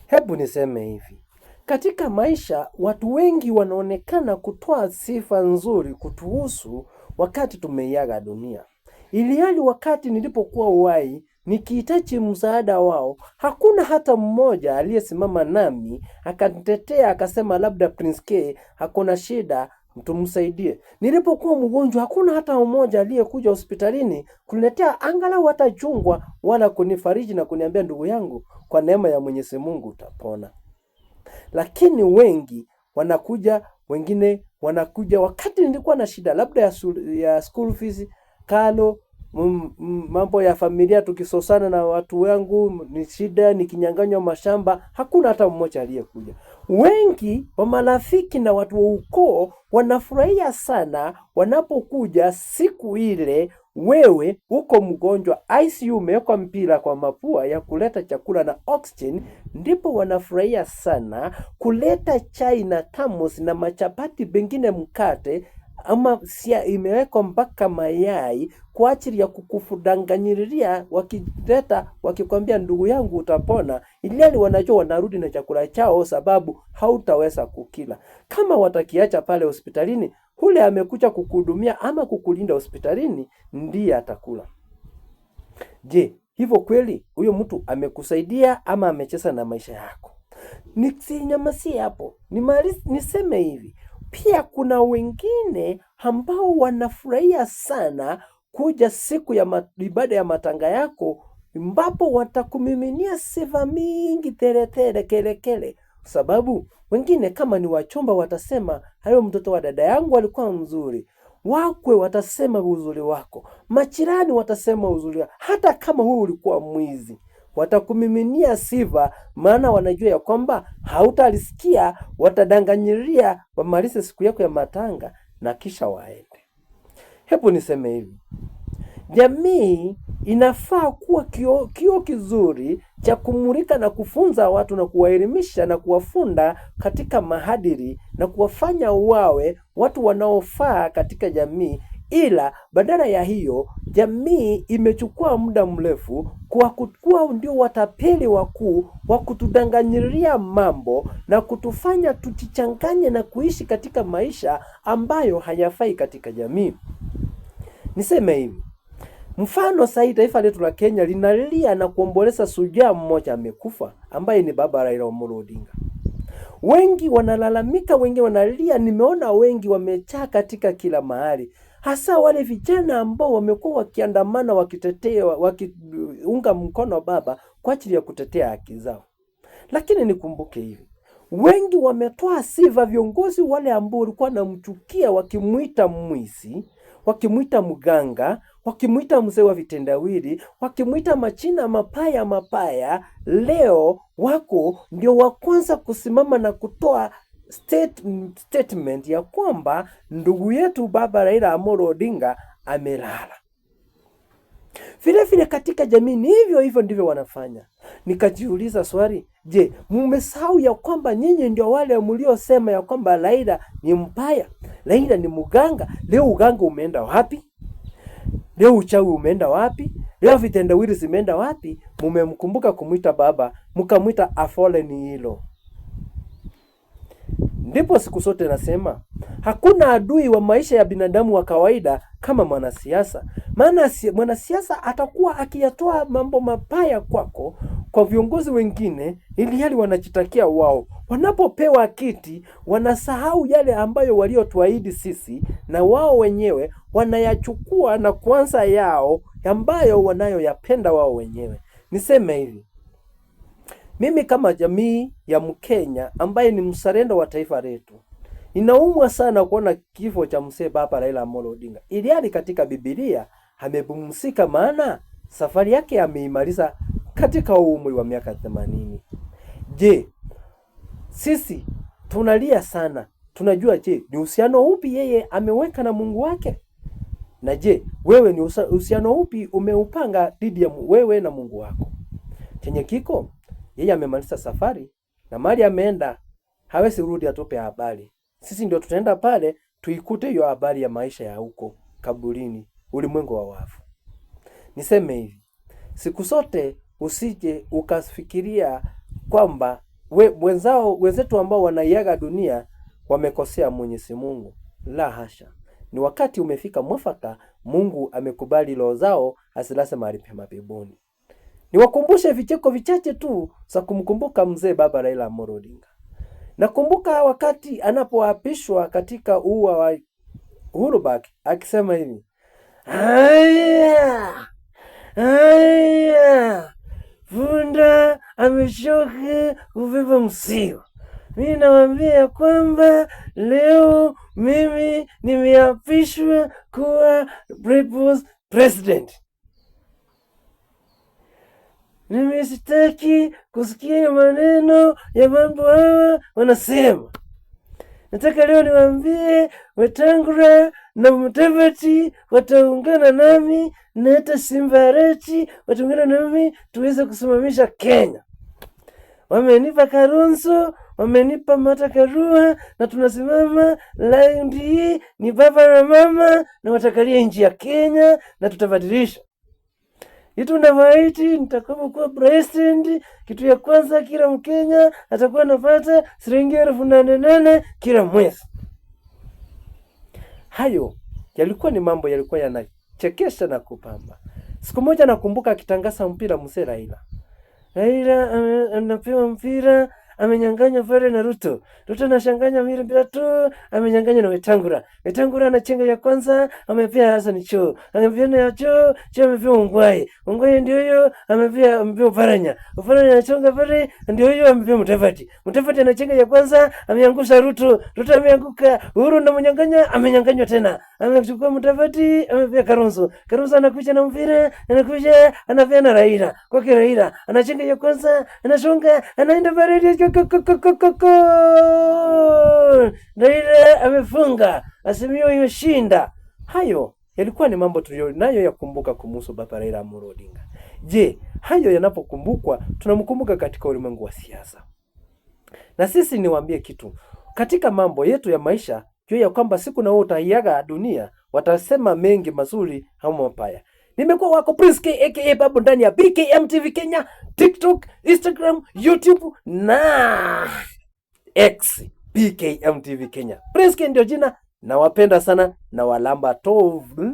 Hebu niseme hivi. Katika maisha, watu wengi wanaonekana kutoa sifa nzuri kutuhusu wakati tumeiaga dunia. Ilihali wakati nilipokuwa uhai, nikihitaji msaada wao, hakuna hata mmoja aliyesimama nami, akanitetea akasema labda Prince K, hakuna shida, tumsaidie. Nilipokuwa mgonjwa, hakuna hata mmoja aliyekuja hospitalini kuniletea angalau hata chungwa wala kunifariji na kuniambia ndugu yangu, kwa neema ya Mwenyezi Mungu utapona. Lakini wengi wengine wanakuja wakati nilikuwa na shida labda ya school fees, kalo, mambo ya familia, tukisosana na watu wangu, ni shida, nikinyang'anywa mashamba, hakuna hata mmoja aliyekuja. Wengi wa marafiki na watu wa ukoo wanafurahia sana wanapokuja siku ile wewe uko mgonjwa, ICU umewekwa mpira kwa mapua ya kuleta chakula na oxygen, ndipo wanafurahia sana kuleta chai na thermos na machapati, pengine mkate, ama sia imewekwa mpaka mayai kwa ajili ya kukufudanganyiriria, wakikwambia ndugu yangu utapona, ili wanajua wanarudi na chakula chao sababu hautaweza kukila. Kama watakiacha pale hospitalini, hule amekuja kukuhudumia ama kukulinda hospitalini ndiye atakula. Je, hivyo kweli huyo mtu amekusaidia ama amecheza na maisha yako? Nisinyamazie hapo. Niseme hivi. Pia kuna wengine ambao wanafurahia sana kuja siku ya ibada ya matanga yako, ambapo watakumiminia sifa mingi tele kele. Sababu wengine kama ni wachumba watasema hayo mtoto wa dada yangu alikuwa mzuri. Wakwe watasema uzuri wako. Machirani watasema uzuri wako. Hata kama wewe ulikuwa mwizi, watakumiminia sifa, maana wanajua ya kwamba hautalisikia, watadanganyiria wamalize siku yako ya matanga na kisha waende. Hebu niseme hivi. Jamii inafaa kuwa kio kizuri cha kumulika na kufunza watu na kuwaelimisha na kuwafunda katika maadili na kuwafanya wawe watu wanaofaa katika jamii. Ila badala ya hiyo, jamii imechukua muda mrefu kwa kuwa ndio watapeli wakuu wa kutudanganyiria mambo na kutufanya tujichanganye na kuishi katika maisha ambayo hayafai katika jamii. Niseme hivi. Mfano sahi taifa letu la Kenya linalia na kuomboleza shujaa mmoja amekufa, ambaye ni Baba Raila Amolo Odinga. Wengi wanalalamika, wengi wanalia, nimeona wengi wamejaa katika kila mahali. Hasa wale vijana ambao wamekuwa wakiandamana wakiunga mkono baba kwa ajili ya kutetea haki zao. Lakini nikumbuke hivi. Wengi wametoa sifa viongozi wale ambao walikuwa wanamchukia, wakimuita mwizi, wakimuita mganga, wakimuita mzee wa vitendawili, wakimuita majina mapaya. Leo wako ndio wa kwanza kusimama na kutoa statement ya kwamba ndugu yetu Baba Raila Amolo Odinga amelala. Vile katika jamii ni hivyo ndivyo wanafanya. Nikajiuliza swali, je, mmesahau ya kwamba nyinyi ndio wale mliosema ya kwamba Raila ni mbaya, Raila ni muganga? Leo uganga umeenda wapi? Leo uchawi umeenda wapi? Leo vitendawili zimeenda wapi? Mumemkumbuka kumuita baba, mkamuita afole ni hilo. Ndipo siku sote nasema, hakuna adui wa maisha ya binadamu wa kawaida kama mwanasiasa. Maana mwanasiasa atakuwa akiyatoa mambo mabaya kwako kwa viongozi wengine, ili hali wanajitakia wao. Wanapopewa kiti, wanasahau yale ambayo waliotuahidi sisi, na wao wenyewe wanayachukua na kuanza yao ambayo wanayoyapenda wao wenyewe. Niseme hivi. Mimi kama jamii ya Mkenya ambaye ni mzalendo wa taifa letu, ninaumwa sana kuona kifo cha mzee Baba Raila Amolo Odinga. Ili katika Biblia amepumzika, maana safari yake ameimaliza katika umri wa miaka 80. Je, sisi tunalia sana. Tunajua je, ni uhusiano upi yeye ameweka na Mungu wake? Na je, wewe ni uhusiano upi umeupanga dhidi ya wewe na Mungu wako? Chenye kiko, yeye amemaliza safari na mali ameenda, hawezi rudi atupe habari. Sisi ndio tutaenda pale tuikute hiyo habari ya maisha ya huko kaburini, ulimwengu wa wafu. Niseme hivi, siku zote usije ukafikiria kwamba wenzetu ambao wanaiaga dunia wamekosea Mwenyezi Mungu? La hasha. Ni wakati umefika mwafaka, Mungu amekubali roho zao asilase mahali pema peponi. Niwakumbushe vicheko vichache tu za kumkumbuka mzee Baba Raila Amolo Odinga. Nakumbuka wakati anapoapishwa katika ua wa Uhuru Park akisema hivi, haya punda amechoka kubeba mzigo. Mimi nawaambia kwamba leo mimi nimeapishwa kuwa People's President. Mimi sitaki kusikia maneno ya mambo hawa wanasema. Nataka leo niwaambie Wetangula na Mudavadi wataungana nami, na hata Simba Arati wataungana nami tuweze kusimamisha Kenya. Wamenipa Kalonzo, wamenipa Martha Karua, na tunasimama raundi hii ni baba na mama, na watakalia nchi ya Kenya na tutabadilisha. Itu navaiti nitakapokuwa president, kitu ya kwanza kila Mkenya atakuwa anapata shilingi 8,800 kila mwezi. Hayo yalikuwa ni mambo yalikuwa yanachekesha na kupamba. Siku moja nakumbuka akitangaza mpira mzee Raila. Raila anapewa mpira, amenyang'anya pale na Ruto. Ruto anashanganya mpira tu, amenyang'anya na Wetangula. Wetangula anachenga ya kwanza, amepea Hassan Cho. Amepea na Cho, Cho amepea Ongwae. Ongwae ndio huyo amepea Oparanya. Oparanya anachonga pale, ndio huyo amepea Mudavadi. Mudavadi anachenga ya kwanza, ameangusha Ruto. Ruto ameanguka. Uhuru ndo mnyang'anya, amenyang'anywa tena. Amechukua Mudavadi, amepea Kalonzo. Kalonzo anakuja na mpira, anakuja anapea na Raila. Kwake Raila anachenga ya kwanza, anashonga, anaenda pale Raila amefunga, Azimio imeshinda. Hayo yalikuwa ni mambo tuliyonayo ya kumbuka kumhusu Baba Raila Amolo Odinga. Je, hayo yanapokumbukwa tunamkumbuka katika ulimwengu wa siasa? Na sisi niwaambie kitu, katika mambo yetu ya maisha, jua ya kwamba siku na wewe utaiaga dunia, watasema mengi mazuri au mabaya. Nimekuwa wako Prince K aka Babu ndani ya BKM TV Kenya, TikTok, Instagram, YouTube na X, BKM TV Kenya. Prince K ndio jina, nawapenda sana na walamba tovu.